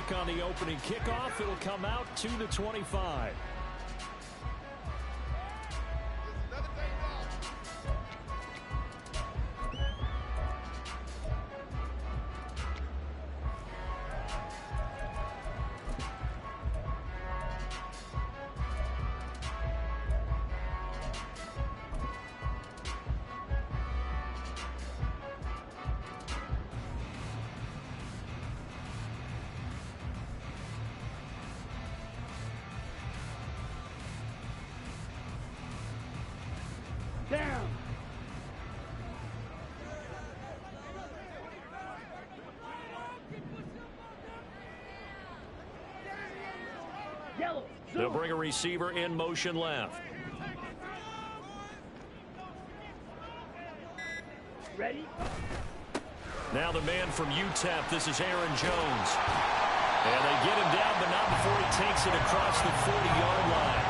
back on the opening kickoff. It'll come out to the 25. Down. Yellow. They'll bring a receiver in motion left. Ready? Now the man from UTEP, this is Aaron Jones. And they get him down, but not before he takes it across the 40-yard line.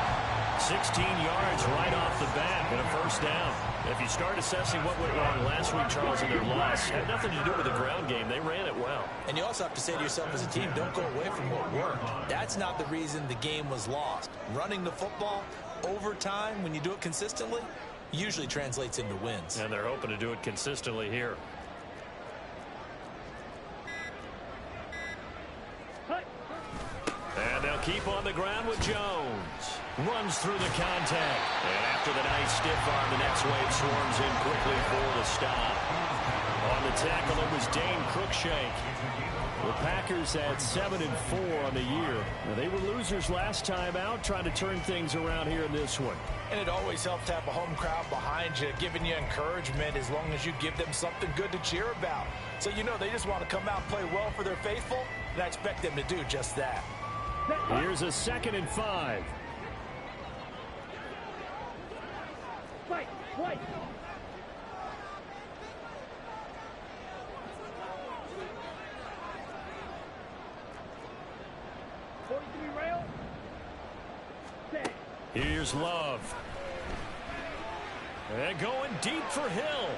16 yards right off the bat and a first down. If you start assessing what went wrong last week, Charles, in their loss, it had nothing to do with the ground game. They ran it well. And you also have to say to yourself as a team, don't go away from what worked. That's not the reason the game was lost. Running the football over time, when you do it consistently, usually translates into wins. And they're hoping to do it consistently here. And they'll keep on the ground with Jones. Runs through the contact. And after the nice stiff arm, the next wave swarms in quickly for the stop. On the tackle, it was Dane Cruikshank. The Packers at 7-4 on the year. Now, they were losers last time out, trying to turn things around here in this one. And it always helps to have a home crowd behind you, giving you encouragement as long as you give them something good to cheer about. So you know they just want to come out and play well for their faithful, and I expect them to do just that. Here's a 2nd and 5. Fight, fight. Rail. Here's Love. And going deep for Hill.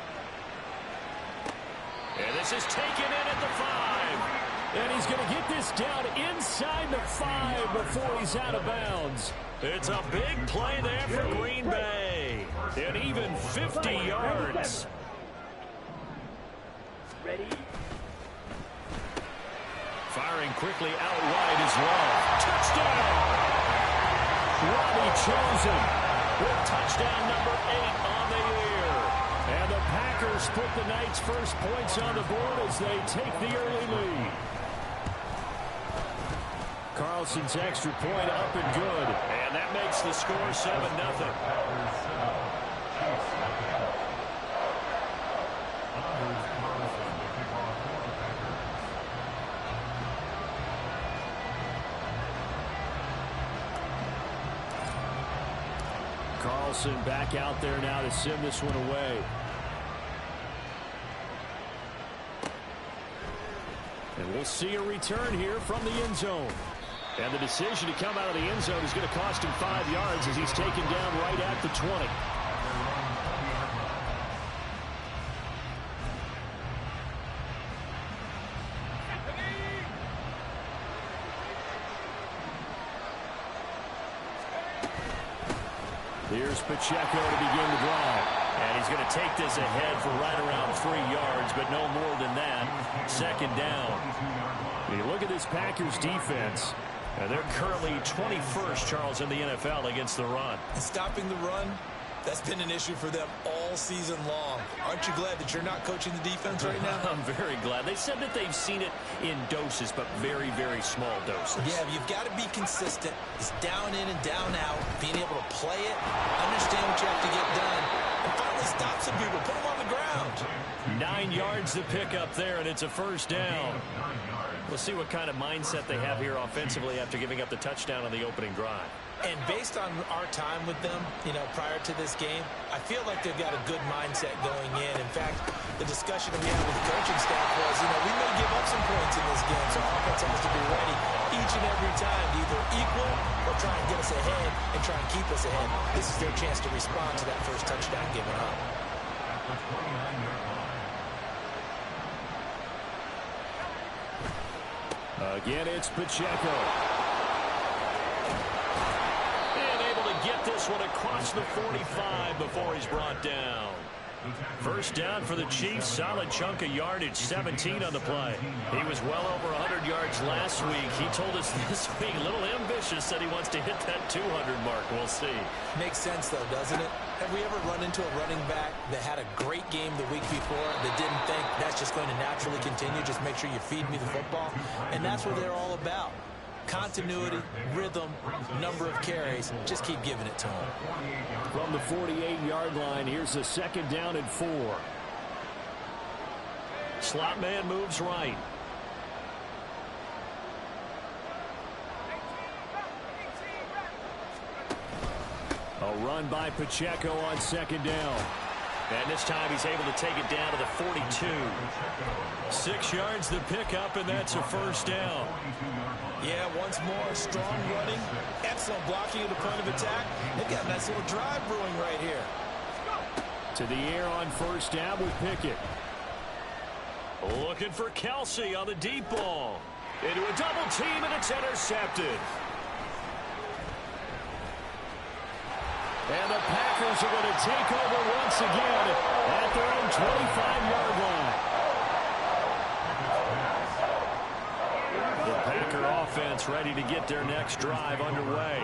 And this is taken in at the 5. And he's going to get this down inside the 5 before he's out of bounds. It's a big play there for Green Bay. And even 50 yards. Ready? Firing quickly out wide is Love. Touchdown! Robbie Chosen with touchdown number 8 on the year. And the Packers put the night's first points on the board as they take the early lead. Carlson's extra point up and good. And that makes the score 7-0. Carlson back out there now to send this one away. And we'll see a return here from the end zone. And the decision to come out of the end zone is going to cost him 5 yards as he's taken down right at the 20. Here's Pacheco to begin the drive. And he's going to take this ahead for right around 3 yards, but no more than that. 2nd down. You look at this Packers defense. And they're currently 21st, Charles, in the NFL against the run. And stopping the run, that's been an issue for them all season long. Aren't you glad that you're not coaching the defense right now? I'm very glad. They said that they've seen it in doses, but very, very small doses. Yeah, you've got to be consistent. It's down in and down out, being able to play it, understand what you have to get done, and finally stop some people, put them on the ground. 9 yards to pick up there, and it's a first down. We'll see what kind of mindset they have here offensively after giving up the touchdown on the opening drive. And based on our time with them, prior to this game, I feel like they've got a good mindset going in. In fact, the discussion that we had with the coaching staff was, we may give up some points in this game, so our offense has to be ready each and every time to either equal or try and get us ahead and try and keep us ahead. This is their chance to respond to that first touchdown given up. Again, it's Pacheco. And able to get this one across the 45 before he's brought down. First down for the Chiefs. Solid chunk of yardage, 17 on the play. He was well over 100 yards last week. He told us this week, a little ambitious, said he wants to hit that 200 mark. We'll see. Makes sense, though, doesn't it? Have we ever run into a running back that had a great game the week before that didn't think that's just going to naturally continue? Just make sure you feed me the football. And that's what they're all about. Continuity, rhythm, number of carries. Just keep giving it to him. From the 48-yard line, here's a second down and 4. Slot man moves right. A run by Pacheco on second down. And this time he's able to take it down to the 42. 6 yards the pickup, and that's a first down. Yeah, once more, strong running, excellent blocking at the point of attack. They've got a nice little drive brewing right here. To the air on first down with Pickett. Looking for Kelsey on the deep ball. Into a double team, and it's intercepted. And the Packers are going to take over once again at their own 25-yard line. The Packer offense ready to get their next drive underway.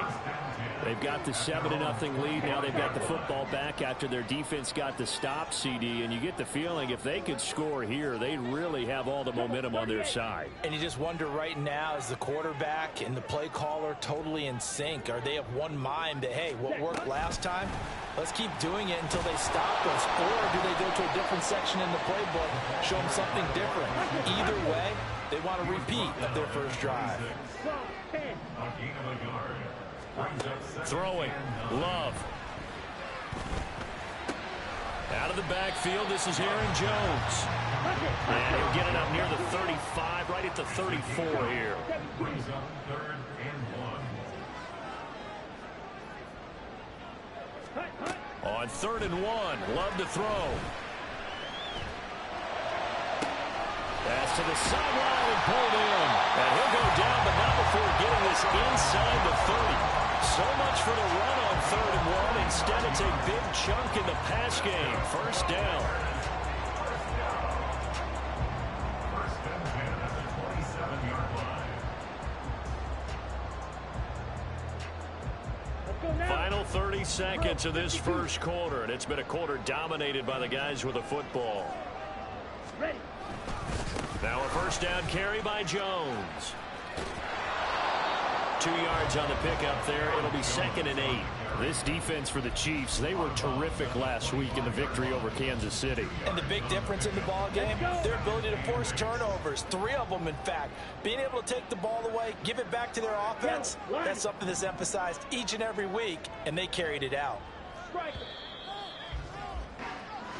They've got the 7-0 lead. Now they've got the football back after their defense got the stop, CD. And you get the feeling if they could score here, they really have all the momentum on their side. And you just wonder right now, is the quarterback and the play caller totally in sync? Are they of one mind that, hey, what worked last time? Let's keep doing it until they stop us. Or do they go to a different section in the playbook, show them something different? Either way, they want a repeat of their first drive. Throwing. Love. Out of the backfield, this is Aaron Jones. And he'll get it up near the 35, right at the 34 here. On 3rd and 1, Love to throw. Pass to the sideline and pulled in. And he'll go down, but not before getting this inside the 30. So much for the run on 3rd and 1. Instead, it's a big chunk in the pass game. First down. Final 30 seconds of this first quarter, and it's been a quarter dominated by the guys with the football. Ready. Now a first down carry by Jones. 2 yards on the pickup there. It'll be 2nd and 8. This defense for the Chiefs, they were terrific last week in the victory over Kansas City. And the big difference in the ball game, their ability to force turnovers. 3 of them, in fact. Being able to take the ball away, give it back to their offense, that's something that's emphasized each and every week, and they carried it out.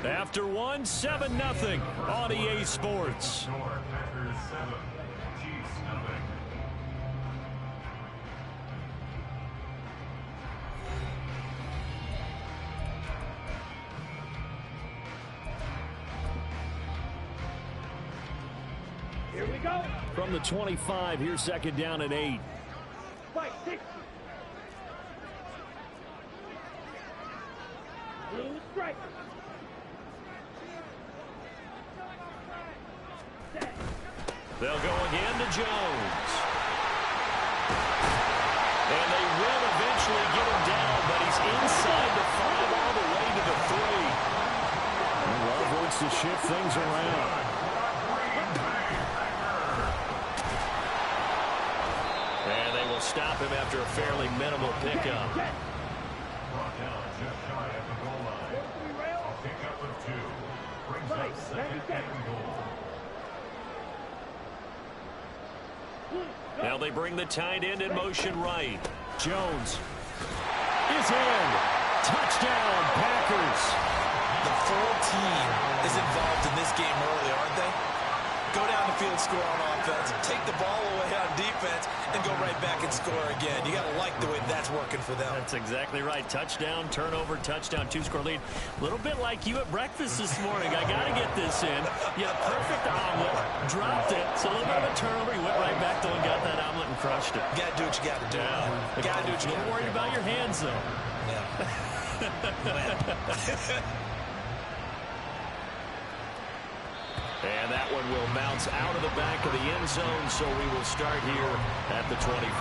After 1, 7-0 on EA Sports. Here we go. From the 25, here's 2nd down and 8. Fight, 60. Blue strike. Set. They'll go again to Jones. And they will eventually get him down, but he's inside the 5 all the way to the 3. And Love wants to shift things around. And they will stop him after a fairly minimal pickup. Brought down just shy of the goal line. A pickup of 2. Brings up 2nd and goal. Now they bring the tight end in motion right. Jones is in. Touchdown, Packers. The full team is involved in this game early, aren't they? Go down the field, score on offense, take the ball away on defense, and go right back and score again. You got to like the way that's working for them. That's exactly right. Touchdown, turnover, touchdown, 2-score lead. A little bit like you at breakfast this morning. I got to get this in. Yeah, perfect omelet. Dropped it. So a little bit of a turnover. He went right back to crushed it. You got to do what you got to do. Yeah. You got to do what you got to do. Don't worry about your hands, though. Yeah. And that one will bounce out of the back of the end zone, so we will start here at the 25.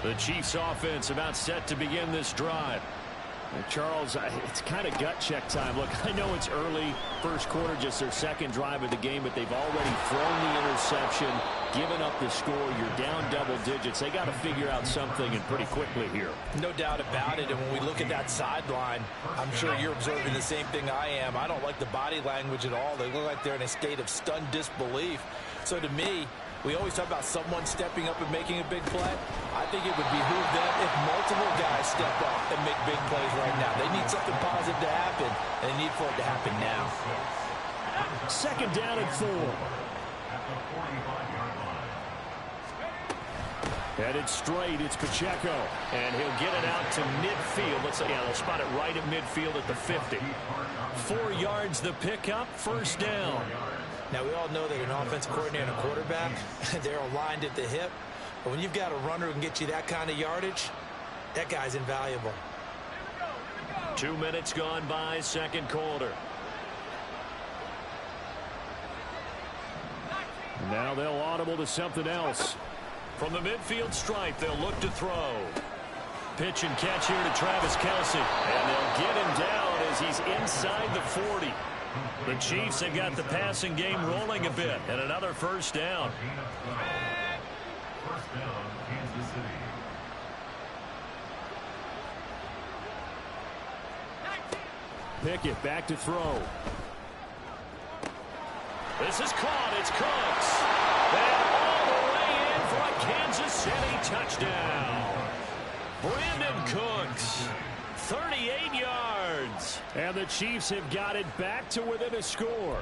The Chiefs offense about set to begin this drive. Charles, it's kind of gut check time. Look, I know it's early, first quarter, just their second drive of the game, but they've already thrown the interception, given up the score. You're down double digits. They got to figure out something, and pretty quickly here. No doubt about it. And when we look at that sideline, I'm sure you're observing the same thing I am. I don't like the body language at all. They look like they're in a state of stunned disbelief. So to me, we always talk about someone stepping up and making a big play. I think it would behoove them if multiple guys step up and make big plays right now. They need something positive to happen, and they need for it to happen now. Second down and 4. Headed straight, it's Pacheco, and he'll get it out to midfield. They'll spot it right at midfield at the 50. 4 yards the pickup, first down. Now, we all know that an offensive coordinator and a quarterback, they're aligned at the hip. But when you've got a runner who can get you that kind of yardage, that guy's invaluable. 2 minutes gone by, second quarter. Now they'll audible to something else. From the midfield stripe, they'll look to throw. Pitch and catch here to Travis Kelce. And they'll get him down as he's inside the 40. The Chiefs have got the passing game rolling a bit, and another first down. First down, Kansas City. Pickett back to throw. This is caught. It's Cooks. And all the way in for a Kansas City touchdown. Brandon Cooks. 38 yards. And the Chiefs have got it back to within a score.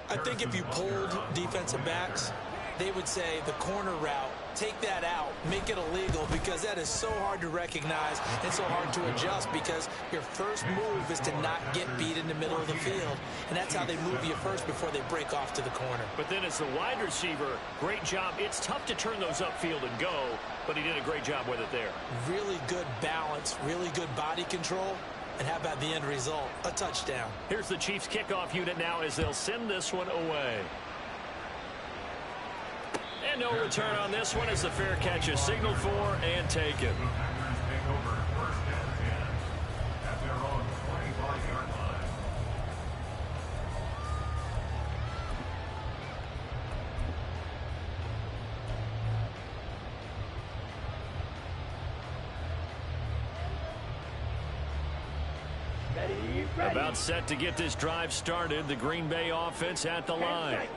I think if you polled defensive backs, they would say the corner route, take that out, make it illegal, because that is so hard to recognize and so hard to adjust, because your first move is to not get beat in the middle of the field, and that's how they move you first before they break off to the corner. But then as the wide receiver, great job. It's tough to turn those upfield and go, but he did a great job with it there. Really good balance, really good body control, and how about the end result? A touchdown. Here's the Chiefs kickoff unit now as they'll send this one away. And no return on this one as the fair catch is signaled for and taken. About set to get this drive started. The Green Bay offense at the line.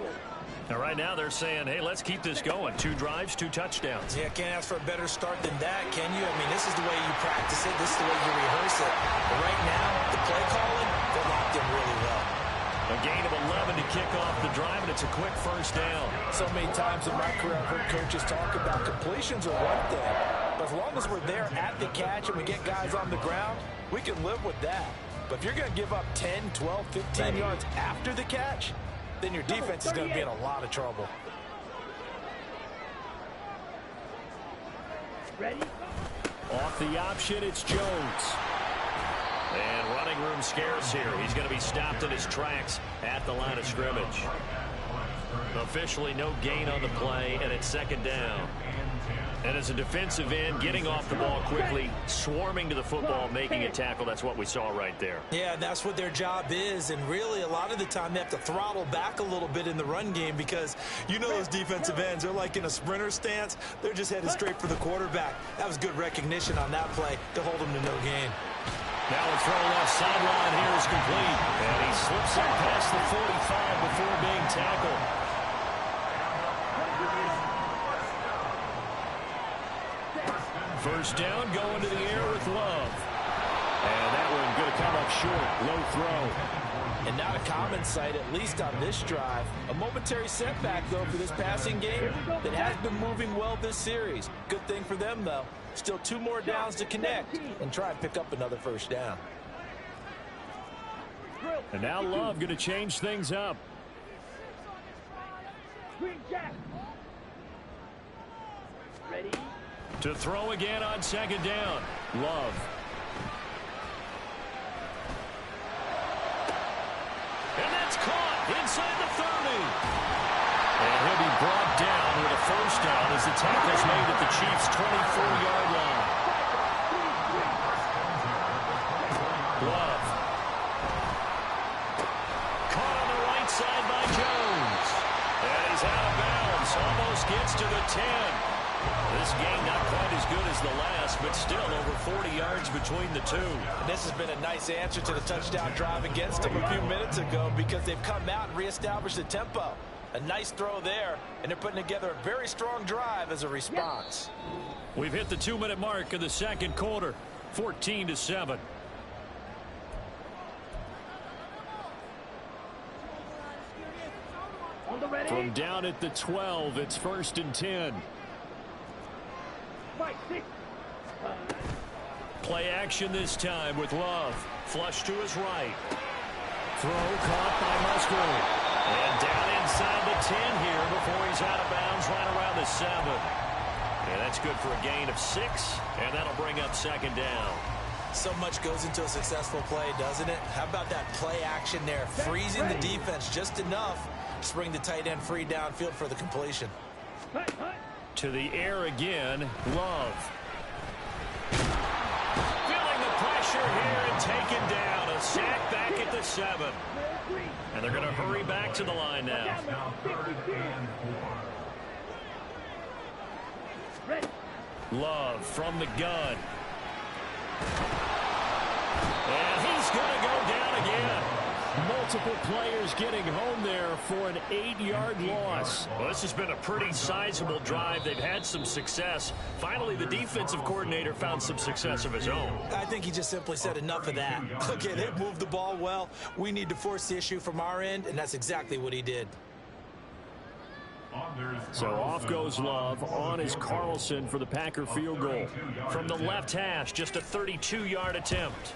Now, right now they're saying, hey, let's keep this going. 2 drives, 2 touchdowns. Yeah, can't ask for a better start than that, can you? I mean, this is the way you practice it. This is the way you rehearse it. But right now, the play calling, they're locked in really well. A gain of 11 to kick off the drive, and it's a quick first down. So many times in my career, I've heard coaches talk about completions are one thing. But as long as we're there at the catch and we get guys on the ground, we can live with that. But if you're going to give up 10, 12, 15 yards after the catch, then your defense is going to be in a lot of trouble. Ready? Off the option, it's Jones. And running room scarce here. He's going to be stopped in his tracks at the line of scrimmage. Officially no gain on the play, and it's second down. And as a defensive end, getting off the ball quickly, swarming to the football, making a tackle, that's what we saw right there. Yeah, that's what their job is, and really a lot of the time they have to throttle back a little bit in the run game, because you know those defensive ends, they're like in a sprinter stance. They're just headed straight for the quarterback. That was good recognition on that play to hold them to no gain. Now a throw left sideline here is complete, and he slips it past the 45 before being tackled. First down, going to the air with Love. And that one going to come up short. Low throw. And not a common sight, at least on this drive. A momentary setback, though, for this passing game that has been moving well this series. Good thing for them, though. Still 2 more downs to connect and try and pick up another first down. And now Love going to change things up. Green jack. Ready? To throw again on second down. Love. And that's caught inside the 30. And he'll be brought down with a first down as the tackle's made at the Chiefs' 24-yard line. Love. Caught on the right side by Jones. And he's out of bounds. Almost gets to the 10. This game not quite as good as the last, but still over 40 yards between the two. And this has been a nice answer to the touchdown drive against them a few minutes ago because they've come out and reestablished the tempo. A nice throw there, and they're putting together a very strong drive as a response. We've hit the 2-minute mark of the second quarter, 14-7. On the ready. From down at the 12, it's 1st and 10. Fight, 6. Play action this time with Love. Flush to his right. Throw caught by Musgrave. And down inside the 10 here before he's out of bounds right around the 7. And that's good for a gain of 6, and that'll bring up second down. So much goes into a successful play, doesn't it? How about that play action there? Freezing the defense just enough to bring the tight end free downfield for the completion. To the air again, Love. Feeling the pressure here and taken down. A sack back at the 7. And they're going to hurry back to the line now. Love from the gun. And he's going to go down again. Multiple players getting home there for an 8-yard loss. Well, this has been a pretty sizable drive. They've had some success. Finally, the defensive coordinator found some success of his own. I think he just simply said enough of that. Okay, they've moved the ball well. We need to force the issue from our end, and that's exactly what he did. So off goes Love. On is Carlson for the Packer field goal. From the left hash, just a 32-yard attempt.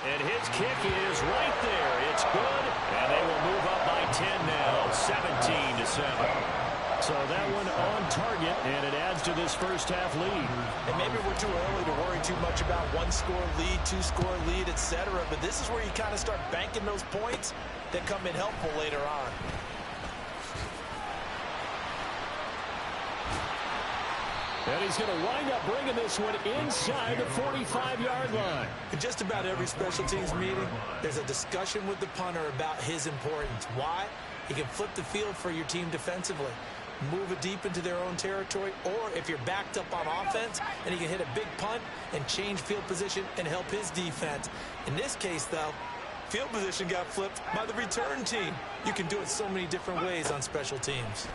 And his kick is right there. It's good. And they will move up by 10 now, 17-7. So that one on target, and it adds to this first half lead. And maybe we're too early to worry too much about one-score lead, two-score lead, etc. But this is where you kind of start banking those points that come in helpful later on. And he's going to wind up bringing this one inside the 45-yard line. In just about every special teams meeting, there's a discussion with the punter about his importance. Why? He can flip the field for your team defensively, move it deep into their own territory, or if you're backed up on offense, and he can hit a big punt and change field position and help his defense. In this case, though, field position got flipped by the return team. You can do it so many different ways on special teams.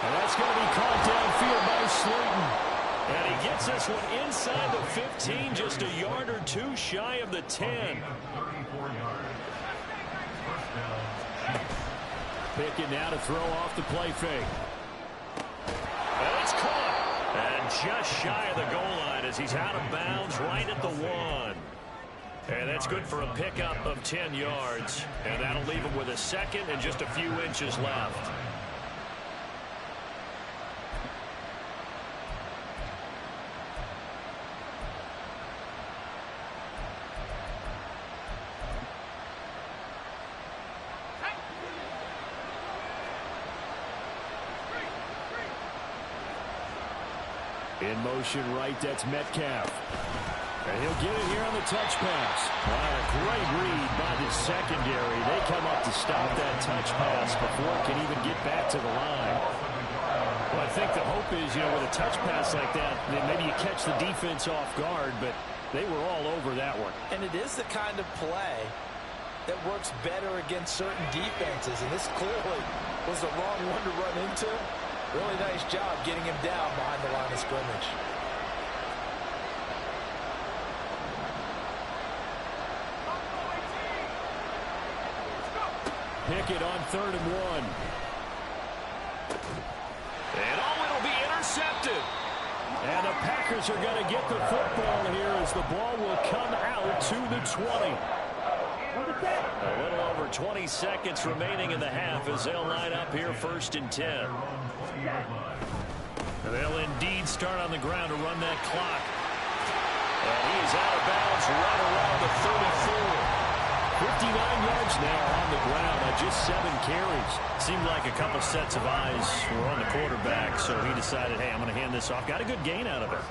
And that's going to be caught downfield by Slayton. And he gets this one inside the 15, just a yard or two shy of the 10. Pickett now to throw off the play fake. And it's caught. And just shy of the goal line as he's out of bounds right at the 1. And that's good for a pickup of 10 yards. And that'll leave him with a second and just a few inches left. In motion right, that's Metcalf. And he'll get it here on the touch pass. A great read by the secondary. They come up to stop that touch pass before it can even get back to the line. Well, I think the hope is, with a touch pass like that, maybe you catch the defense off guard, but they were all over that one. And it is the kind of play that works better against certain defenses, and this clearly was the wrong one to run into. Really nice job getting him down behind the line of scrimmage. Pickett on 3rd and 1. And it'll be intercepted. And the Packers are going to get the football here as the ball will come out to the 20. A little over 20 seconds remaining in the half as they'll line up here 1st and 10. They'll indeed start on the ground to run that clock. And he is out of bounds right around the 34. 59 yards now on the ground on just 7 carries. Seemed like a couple sets of eyes were on the quarterback, so he decided, hey, I'm going to hand this off. Got a good gain out of it.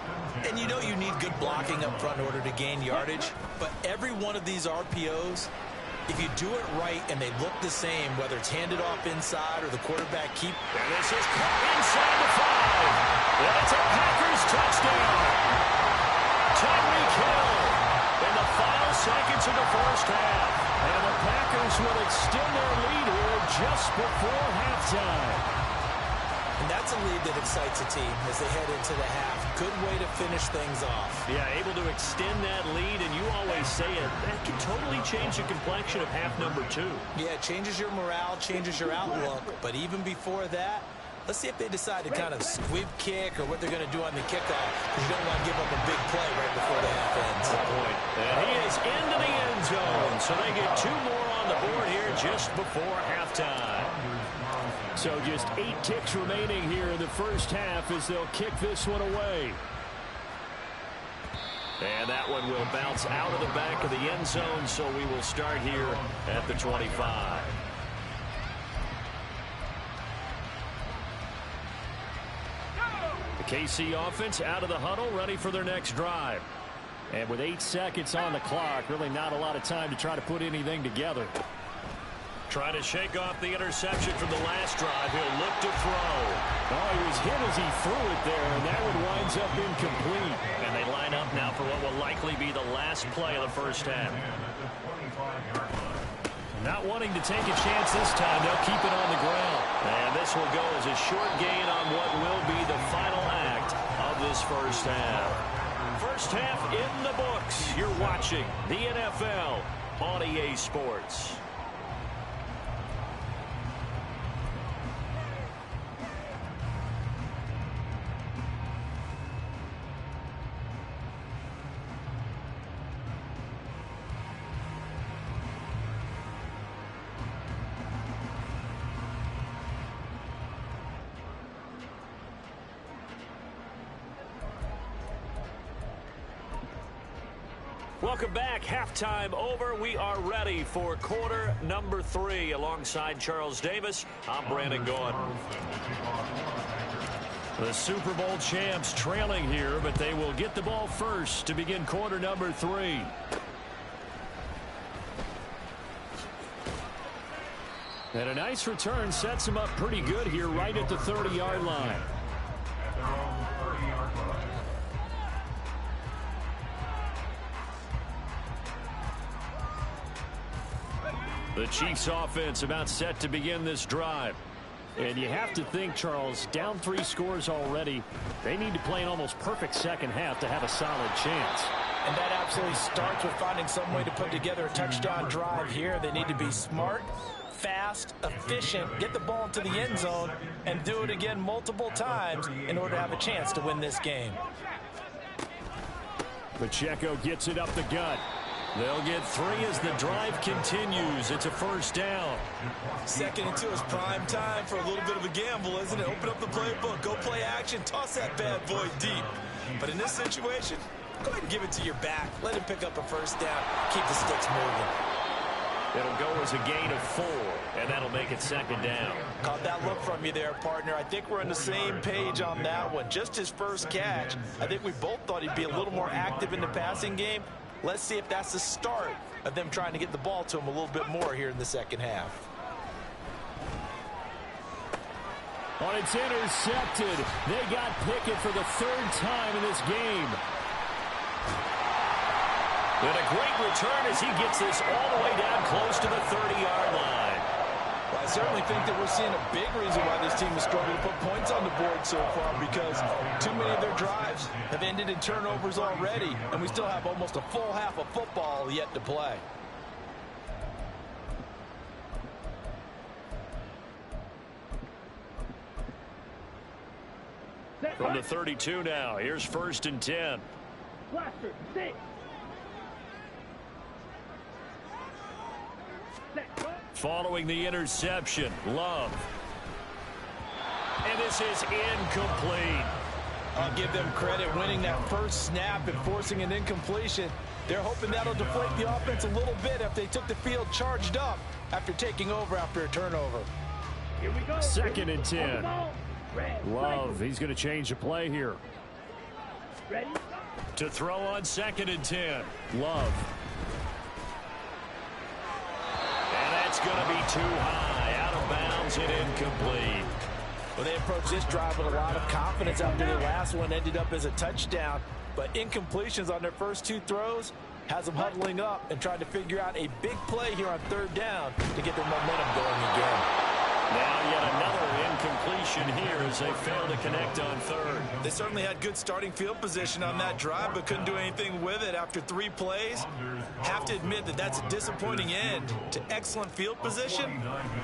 And you know you need good blocking up front in order to gain yardage, but every one of these RPOs, if you do it right and they look the same, whether it's handed off inside or the quarterback keep. And this is caught inside the 5. And it's a Packers touchdown. Tyreek Hill in the final seconds of the first half. And the Packers will extend their lead here just before halftime. And that's a lead that excites a team as they head into the half. Good way to finish things off. Yeah, able to extend that lead, and you always say it, that can totally change the complexion of half number 2. Yeah, it changes your morale, changes your outlook. But even before that, let's see if they decide to kind of squib kick or what they're going to do on the kickoff, because you don't want to give up a big play right before the half ends. Good point. And he is into the end zone, so they get 2 more on the board here just before halftime. So just 8 ticks remaining here in the first half as they'll kick this one away. And that one will bounce out of the back of the end zone, so we will start here at the 25. The KC offense out of the huddle, ready for their next drive. And with 8 seconds on the clock, really not a lot of time to try to put anything together. Trying to shake off the interception from the last drive. He'll look to throw. Oh, he was hit as he threw it there, and that one winds up incomplete. And they line up now for what will likely be the last play of the first half. Not wanting to take a chance this time, they'll keep it on the ground. And this will go as a short gain on what will be the final act of this first half. First half in the books. You're watching the NFL on EA Sports. Welcome back. Halftime over. We are ready for quarter number 3. Alongside Charles Davis, I'm Brandon Gaughan. The Super Bowl champs trailing here, but they will get the ball first to begin quarter number 3. And a nice return sets them up pretty good here right at the 30-yard line. The Chiefs offense about set to begin this drive. And you have to think, Charles, down 3 scores already. They need to play an almost perfect second half to have a solid chance. And that absolutely starts with finding some way to put together a touchdown drive here. They need to be smart, fast, efficient, get the ball into the end zone, and do it again multiple times in order to have a chance to win this game. Pacheco gets it up the gut. They'll get 3 as the drive continues. It's a first down. 2nd and 2 is prime time for a little bit of a gamble, isn't it? Open up the playbook, go play action, toss that bad boy deep. But in this situation, go ahead and give it to your back. Let him pick up a first down. Keep the sticks moving. It'll go as a gain of 4, and that'll make it 2nd down. Caught that look from you there, partner. I think we're on the same page on that one. Just his first catch. I think we both thought he'd be a little more active in the passing game. Let's see if that's the start of them trying to get the ball to him a little bit more here in the second half. On it's intercepted. They got Pickett for the 3rd time in this game. And a great return as he gets this all the way down close to the 30-yard line. Well, I certainly think that we're seeing a big reason why this team is struggling to put points on the board so far, because too many of their drives have ended in turnovers already, and we still have almost a full half of football yet to play. From the 32 now, here's 1st and 10. Blaster, 6. Set, go. Following the interception, Love. And this is incomplete. I'll give them credit winning that first snap and forcing an incompletion. They're hoping that'll deflate the offense a little bit if they took the field charged up after taking over after a turnover. Here we go. 2nd and 10. On the ball. Red, Love, he's going to change the play here. Ready? To throw on 2nd and 10. Love. And that's going to be too high. Out of bounds and incomplete. Well, they approached this drive with a lot of confidence after the last one ended up as a touchdown. But incompletions on their first 2 throws has them huddling up and trying to figure out a big play here on 3rd down to get their momentum going again. Now yet another incompletion here as they fail to connect on 3rd. They certainly had good starting field position on that drive, but couldn't do anything with it after 3 plays. Have to admit that that's a disappointing end to excellent field position.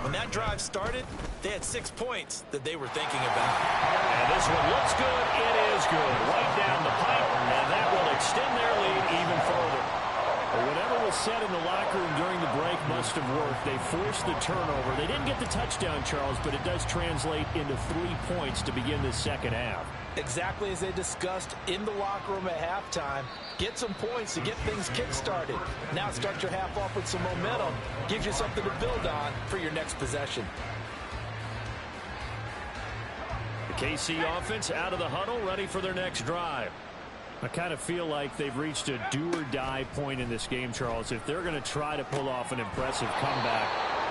When that drive started, they had 6 points that they were thinking about. And this one looks good. It is good. Right down the pipe, and that will extend their lead even further. Well, whatever was said in the locker room during the break must have worked. They forced the turnover. They didn't get the touchdown, Charles, but it does translate into 3 points to begin the second half. Exactly as they discussed in the locker room at halftime. Get some points to get things kick-started. Now start your half off with some momentum. Gives you something to build on for your next possession. The KC offense out of the huddle, ready for their next drive. I kind of feel like they've reached a do-or-die point in this game, Charles. If they're going to try to pull off an impressive comeback,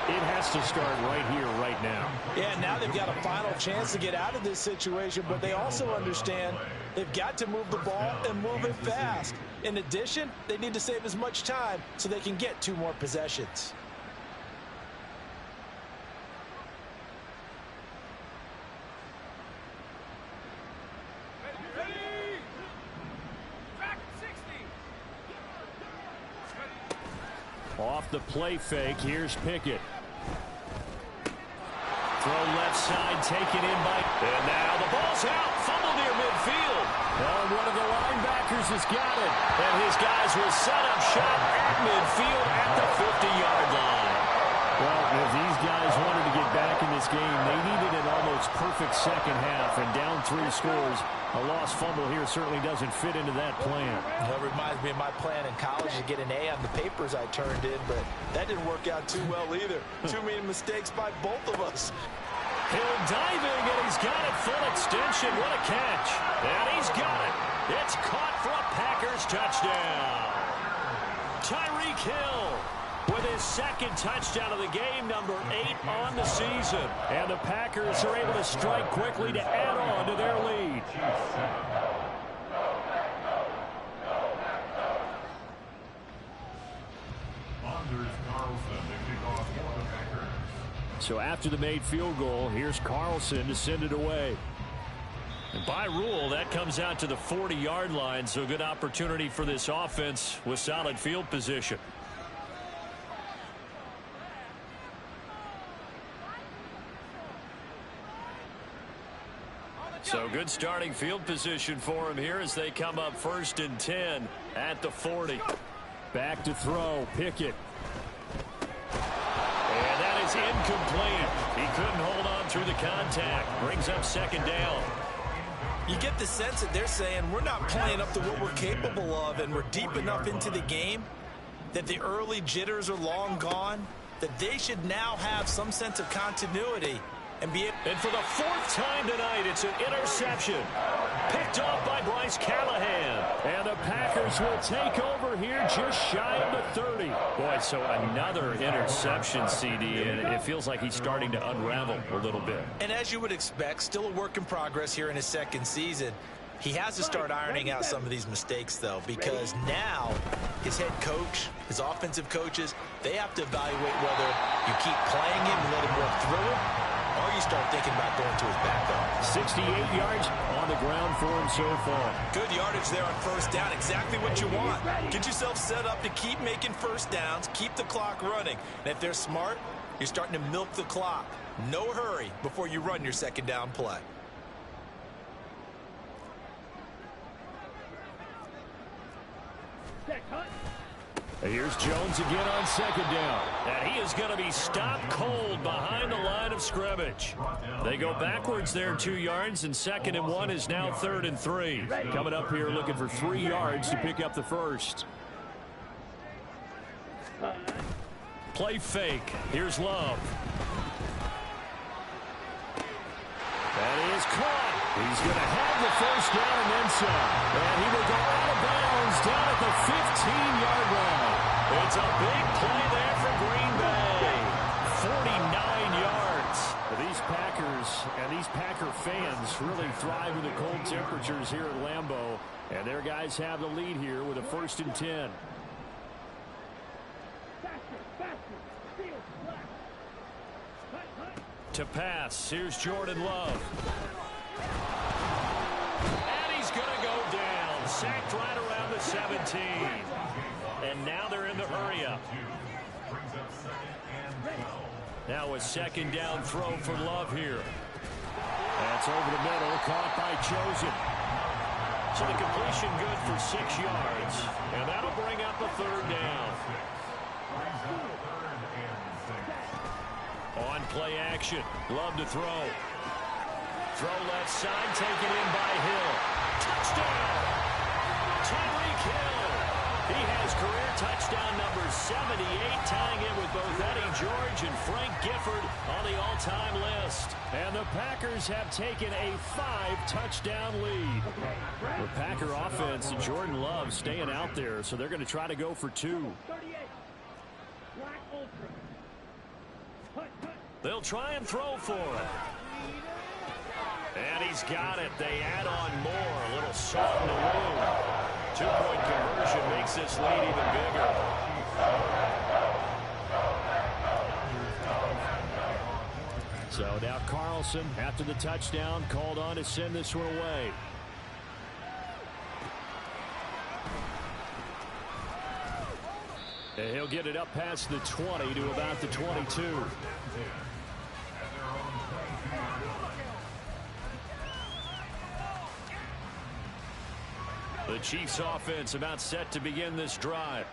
it has to start right here, right now. Yeah, now they've got a final chance to get out of this situation, but they also understand they've got to move the ball and move it fast. In addition, they need to save as much time so they can get 2 more possessions. Off the play fake, here's Pickett. Throw left side, taken in by... And now the ball's out, fumble near midfield. Oh, one of the linebackers has got it. And his guys will set up shop at midfield at the 50-yard line. Well, if these guys wanted to get back in this game, they needed an almost perfect second half. And down 3 scores, a lost fumble here certainly doesn't fit into that plan. That reminds me of my plan in college to get an A on the papers I turned in, but that didn't work out too well either. Too many mistakes by both of us. Hill diving, and he's got it full extension. What a catch. And he's got it. It's caught for a Packers touchdown. Tyreek Hill with his 2nd touchdown of the game, number 8 on the season. And the Packers are able to strike quickly to add on to their lead. So after the made field goal, here's Carlson to send it away. And by rule, that comes out to the 40-yard line, so good opportunity for this offense with solid field position. So good starting field position for him here as they come up 1st and 10 at the 40. Back to throw, Pickett. And that is incomplete. He couldn't hold on through the contact. Brings up 2nd down. You get the sense that they're saying we're not playing up to what we're capable of, and we're deep enough into the game that the early jitters are long gone, that they should now have some sense of continuity. And for the 4th time tonight, it's an interception. Picked off by Bryce Callahan. And the Packers will take over here just shy of the 30. Boy, so another interception, CD, and it feels like he's starting to unravel a little bit. And as you would expect, still a work in progress here in his 2nd season. He has to start ironing out some of these mistakes, though, because now his head coach, his offensive coaches, they have to evaluate whether you keep playing him and let him work through it, or you start thinking about going to his backup. 68 yards on the ground for him so far. Good yardage there on 1st down. Exactly what you want. Get yourself set up to keep making 1st downs, keep the clock running. And if they're smart, you're starting to milk the clock. No hurry before you run your 2nd down play. Check, hut. Here's Jones again on second down. And he is going to be stopped cold behind the line of scrimmage. They go backwards there 2 yards, and 2nd and 1 is now 3rd and 3. Coming up here looking for 3 yards to pick up the first. Play fake. Here's Love. That is caught. He's going to have the first down and then some. And he will go out of bounds down at the 15-yard line. It's a big play there for Green Bay. 49 yards. These Packers and these Packer fans really thrive in the cold temperatures here at Lambeau. And their guys have the lead here with a 1st and 10. To pass, here's Jordan Love. And he's going to go down. Sacked right around the 17. And now they're in the hurry-up. Now a 2nd down throw for Love here. That's over the middle, caught by Chosen. So the completion good for 6 yards. And that'll bring up a 3rd down. On play action. Love to throw. Throw left side, taken in by Hill. Touchdown! Tyreek Hill. He has career touchdown number 78, tying it with both Eddie George and Frank Gifford on the all-time list. And the Packers have taken a 5-touchdown lead. The Packer offense and Jordan Love staying out there, so they're going to try to go for 2. They'll try and throw for it. And he's got it. They add on more. A little salt in the wound. 2-point conversion makes this lead even bigger. So now Carlson, after the touchdown, called on to send this one away. And he'll get it up past the 20 to about the 22. The Chiefs offense about set to begin this drive.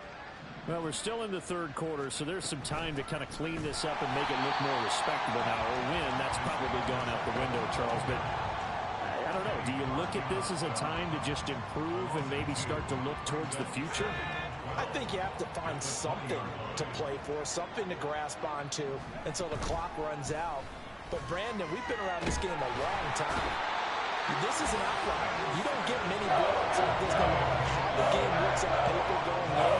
Well, we're still in the 3rd quarter, so there's some time to kind of clean this up and make it look more respectable now. Or win, that's probably gone out the window, Charles. But I don't know. Do you look at this as a time to just improve and maybe start to look towards the future? I think you have to find something to play for, something to grasp onto until the clock runs out. But, Brandon, we've been around this game a long time. This is an outlier. You don't get many blowouts like this no matter how the game looks on paper going in.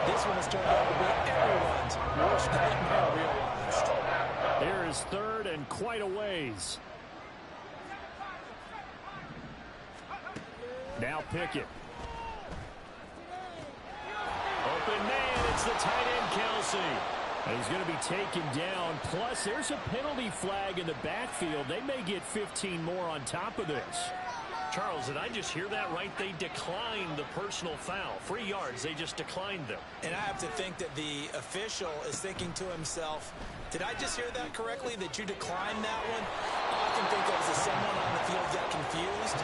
This one has turned out to be everyone's worst nightmare realized. Here is 3rd and quite a ways. Now Pickett. Open man, it's the tight end Kelsey. And he's going to be taken down. Plus, there's a penalty flag in the backfield. They may get 15 more on top of this. Charles, did I just hear that right? They declined the personal foul. 3 yards, they just declined them. And I have to think that the official is thinking to himself, did I just hear that correctly, that you declined that one? All I can think of is someone on the field got confused.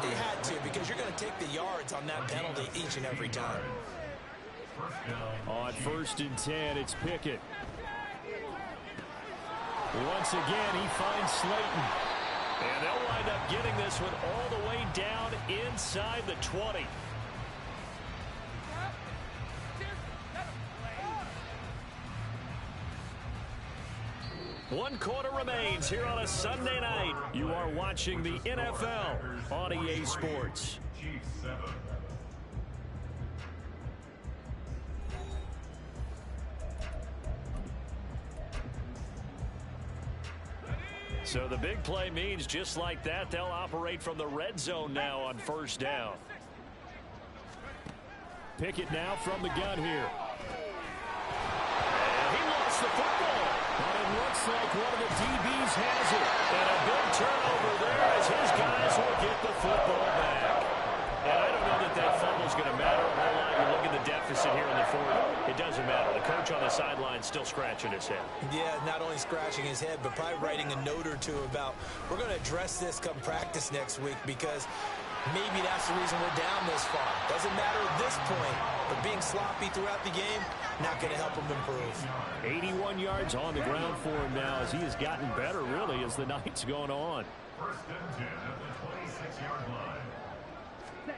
He had to, because you're going to take the yards on that penalty each and every time. On 1st and 10, it's Pickett. Once again, he finds Slayton. And they'll wind up getting this one all the way down inside the 20. One quarter remains here on a Sunday night. You are watching the NFL on EA Sports. So the big play means just like that, they'll operate from the red zone now on 1st down. Pickett now from the gun here. And he lost the football. But it looks like one of the DBs has it. And a big turnover there as his guys will get the football back. And I don't know that that fumble's going to matter a whole lot. You look at the deficit here in the 4th. It doesn't matter. The coach on the sideline still scratching his head. Yeah, not only scratching his head, but probably writing a note or two about, we're going to address this come practice next week, because Maybe that's the reason we're down this far. Doesn't matter at this point, but being sloppy throughout the game, not going to help him improve. 81 yards on the ground for him now as he has gotten better, really, as the night's going on. First and 10 at the 26-yard line.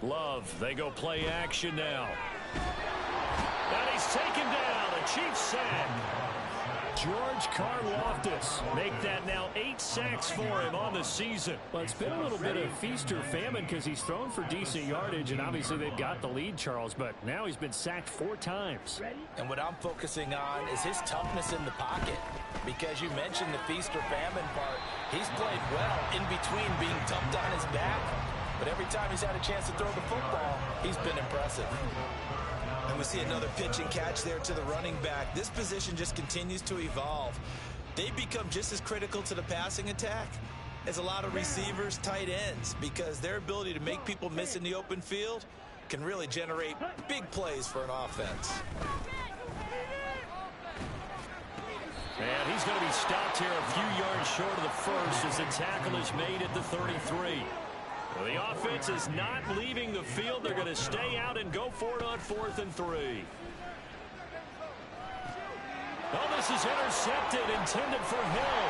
Love, they go play action now. And he's taken down. A Chiefs sack. George Karlaftis make that now 8 sacks for him on the season. Well, it's been a little bit of feast or famine because he's thrown for decent yardage, and obviously they've got the lead, Charles, but now he's been sacked 4 times. And what I'm focusing on is his toughness in the pocket, because you mentioned the feast or famine part. He's played well in between being dumped on his back, but every time he's had a chance to throw the football, he's been impressive. And we see another pitch and catch there to the running back. This position just continues to evolve. They become just as critical to the passing attack as a lot of receivers, tight ends, because their ability to make people miss in the open field can really generate big plays for an offense. And he's going to be stopped here a few yards short of the first as the tackle is made at the 33. Well, the offense is not leaving the field. They're going to stay out and go for it on 4th and 3. Oh, this is intercepted, intended for Hill.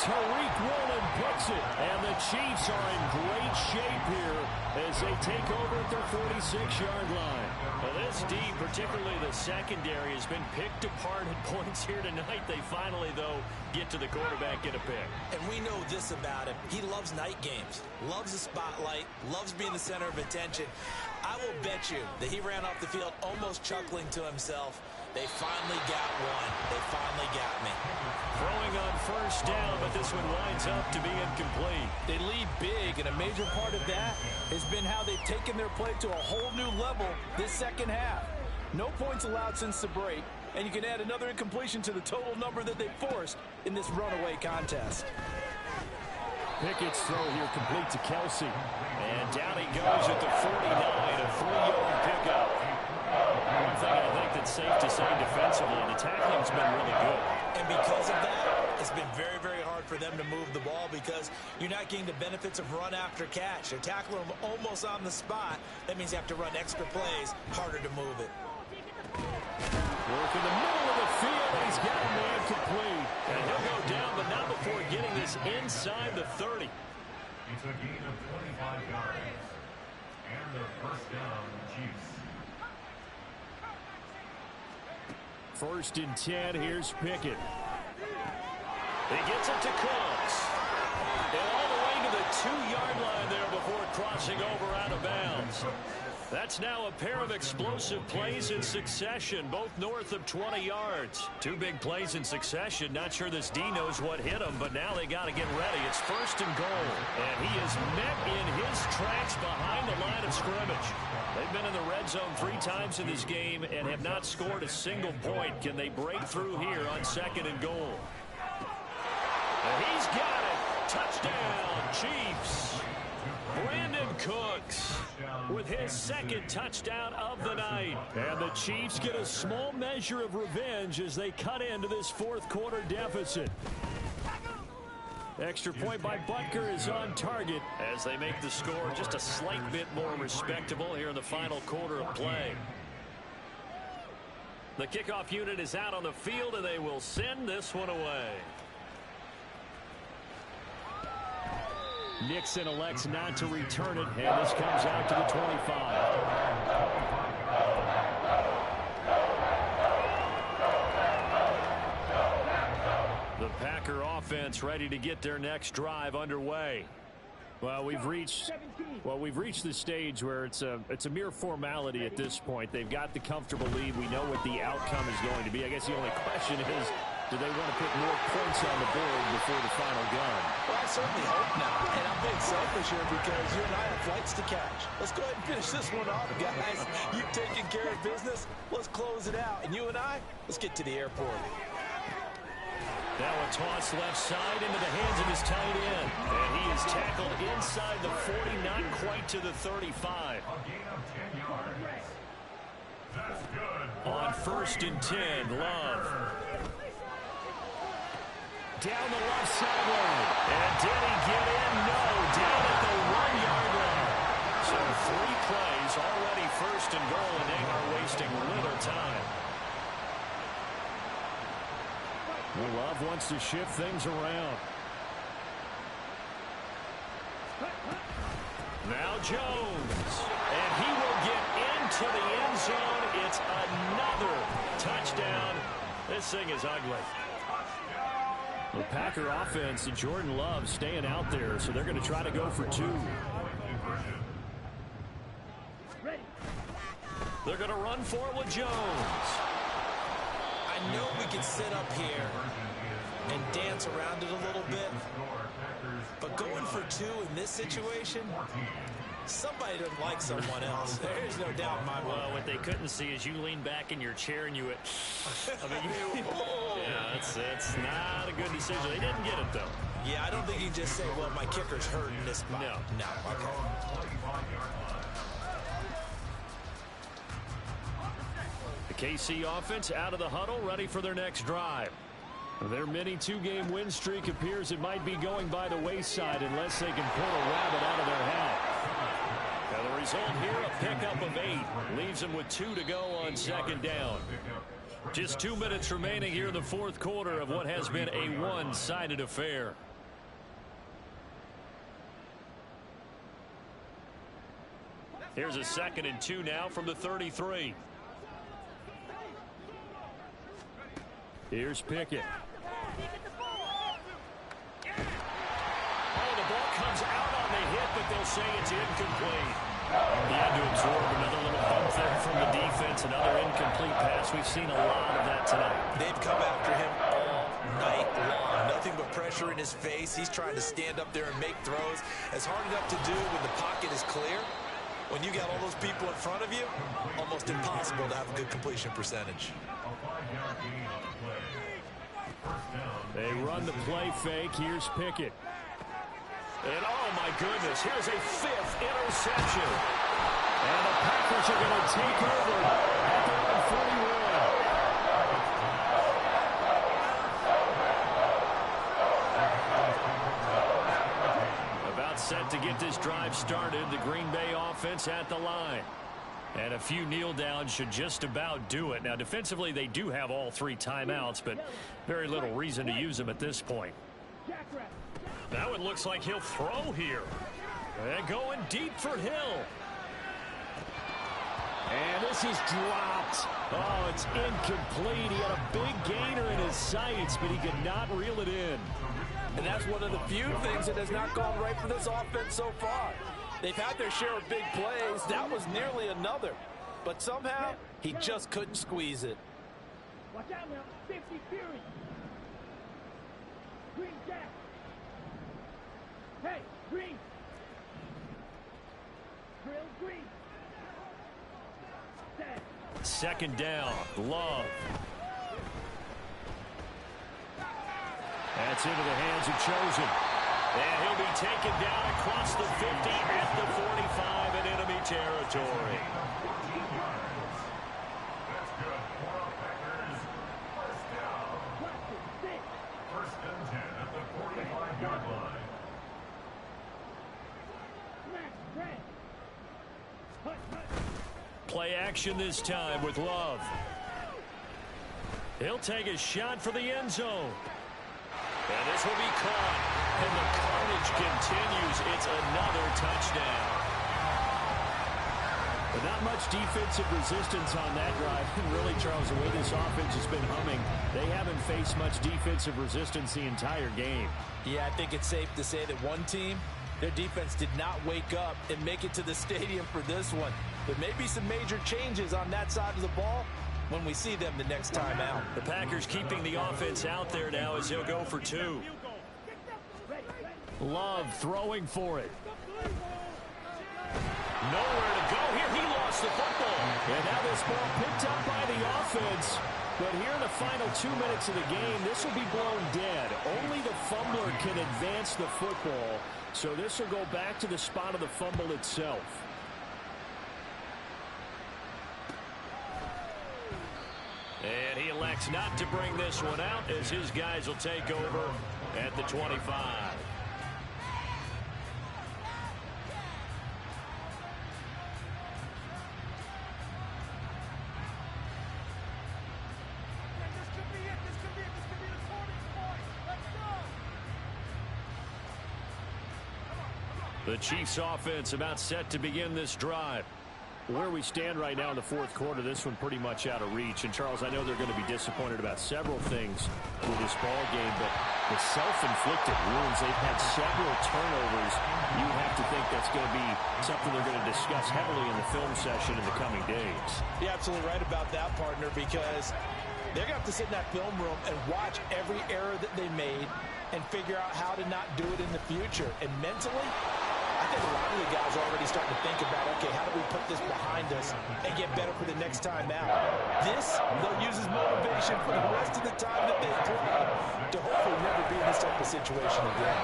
Tariq Woolen puts it, and the Chiefs are in great shape here as they take over at their 46-yard line. Well, this D, particularly the secondary, has been picked apart at points here tonight. They finally, though, get to the quarterback, get a pick. And we know this about him. He loves night games, loves the spotlight, loves being the center of attention. I will bet you that he ran off the field almost chuckling to himself. They finally got one. They finally got me. Throwing on first down, but this one winds up to be incomplete. They lead big, and a major part of that has been how they've taken their play to a whole new level this second half. No points allowed since the break, and you can add another incompletion to the total number that they forced in this runaway contest. Pickett's throw here complete to Kelsey. And down he goes at the 49, a 3-yard pickup. One thing I think that's safe to say defensively, the tackling's been really good. And because of that, it's been very, very hard for them to move the ball because you're not getting the benefits of run after catch. They're tackling them almost on the spot. That means you have to run extra plays, harder to move it. Work in the middle of the field, and he's got a man complete. And he'll go down, but not before getting this inside the 30. It's a gain of 25 yards. And the first down, Chiefs. 1st and 10, here's Pickett. He gets it to Cooks. And all the way to the 2-yard line there before crossing over out of bounds. That's now a pair of explosive plays in succession, both north of 20 yards. 2 big plays in succession. Not sure this D knows what hit him, but now they got to get ready. It's 1st and goal. And he is met in his tracks behind the line of scrimmage. They've been in the red zone 3 times in this game and have not scored a single point. Can they break through here on 2nd and goal? And he's got it. Touchdown, Chiefs. Brandon Cooks with his 2nd touchdown of the night. And the Chiefs get a small measure of revenge as they cut into this 4th quarter deficit. Extra point by Butker is on target as they make the score just a slight bit more respectable here in the final quarter of play. The kickoff unit is out on the field, and they will send this one away. Nixon elects not to return it, and this comes out to the 25. The Packer offense ready to get their next drive underway. Well, we've reached the stage where it's a mere formality at this point. They've got the comfortable lead. We know what the outcome is going to be. I guess the only question is, do they want to put more points on the board before the final gun? Well, I certainly hope not. And I'm being selfish here because you and I have flights to catch. Let's go ahead and finish this one off, guys. You've taken care of business. Let's close it out. And you and I, let's get to the airport. Now a toss left side into the hands of his tight end. And he is tackled inside the 40, not quite to the 35. A gain of 10 yards. That's good. On 1st and 10, Love. Down the left sideline. And did he get in? No. Down at the 1 So 3 plays, already first and goal, and they are wasting little time. Well, Love wants to shift things around. Now Jones, and he will get into the end zone. It's another touchdown. This thing is ugly. The Packer offense and Jordan Love staying out there, so they're going to try to go for 2. They're going to run for it with Jones. I know we can sit up here and dance around it a little bit, but going for 2 in this situation, somebody doesn't like someone else. There's no doubt in my mind. Well, what they couldn't see is you lean back in your chair and you went, yeah, it's not a good decision. They didn't get it, though. Yeah, I don't think you just say, well, my kicker's hurting this spot. No. Okay. The KC offense out of the huddle, ready for their next drive. Their mini 2-game win streak appears it might be going by the wayside unless they can pull a rabbit out of their hat. Now the result here, a pickup of 8. Leaves them with 2 to go on second down. Just 2 minutes remaining here in the fourth quarter of what has been a one-sided affair. Here's a 2nd and 2 now from the 33. Here's Pickett. Oh, the ball comes out on the hit, but they'll say it's incomplete. He had to absorb another little bump there from the defense, another incomplete pass. We've seen a lot of that tonight. They've come after him all night long. Nothing but pressure in his face. He's trying to stand up there and make throws. It's hard enough to do when the pocket is clear. When you got all those people in front of you, almost impossible to have a good completion percentage. They run the play fake. Here's Pickett. And oh my goodness, here's a 5th interception. And the Packers are going to take over at their own 41. About set to get this drive started. The Green Bay offense at the line. And a few kneel downs should just about do it. Now, defensively, they do have all 3 timeouts, but very little reason to use them at this point. That one looks like he'll throw here. And going deep for Hill. And this is dropped. Oh, it's incomplete. He had a big gainer in his sights, but he could not reel it in. And that's one of the few things that has not gone right for this offense so far. They've had their share of big plays. That was nearly another. But somehow, he just couldn't squeeze it. Watch out now. 50 Fury. Green Jack. Hey, Green. Drill Green. Set. 2nd down. Love. That's into the hands of Chosen. And he'll be taken down across the 50 at the 45 in enemy territory. That's good. Packers. First down. First and 10 at the 45-yard line. Play action this time with Love. He'll take a shot for the end zone. And this will be caught. And the carnage continues. It's another touchdown. But not much defensive resistance on that drive. And really, Charles, the way this offense has been humming, they haven't faced much defensive resistance the entire game. Yeah, I think it's safe to say that one team, their defense did not wake up and make it to the stadium for this one. There may be some major changes on that side of the ball when we see them the next time out. The Packers keeping the offense out there now as he'll go for 2. Love throwing for it. Nowhere to go here. He lost the football. And now this ball picked up by the offense. But here in the final 2 minutes of the game, this will be blown dead. Only the fumbler can advance the football. So this will go back to the spot of the fumble itself. And he elects not to bring this one out as his guys will take over at the 25. The Chiefs offense about set to begin this drive. Where we stand right now in the fourth quarter, this one pretty much out of reach. And, Charles, I know they're going to be disappointed about several things with this ball game, but the self-inflicted wounds, they've had several turnovers. You have to think that's going to be something they're going to discuss heavily in the film session in the coming days. You're absolutely right about that, partner, because they're going to have to sit in that film room and watch every error that they made and figure out how to not do it in the future. And mentally, I think a lot of the guys are already starting to think about, okay, how do we put this behind us and get better for the next time out? This, they'll use as motivation for the rest of the time that they play to hopefully never be in this type of situation again.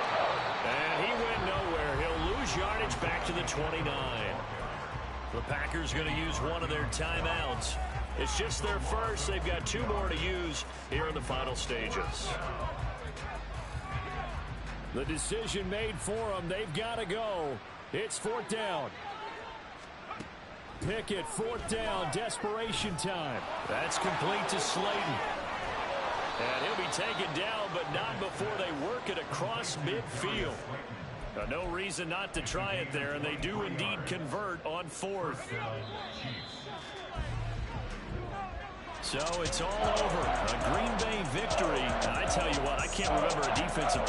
And he went nowhere. He'll lose yardage back to the 29. The Packers going to use one of their timeouts. It's just their first. They've got 2 more to use here in the final stages. The decision made for them. They've got to go. It's 4th down. Pickett, 4th down. Desperation time. That's complete to Slayton. And he'll be taken down, but not before they work it across midfield. No reason not to try it there, and they do indeed convert on 4th. So it's all over. A Green Bay victory. And I tell you what, I can't remember a defensive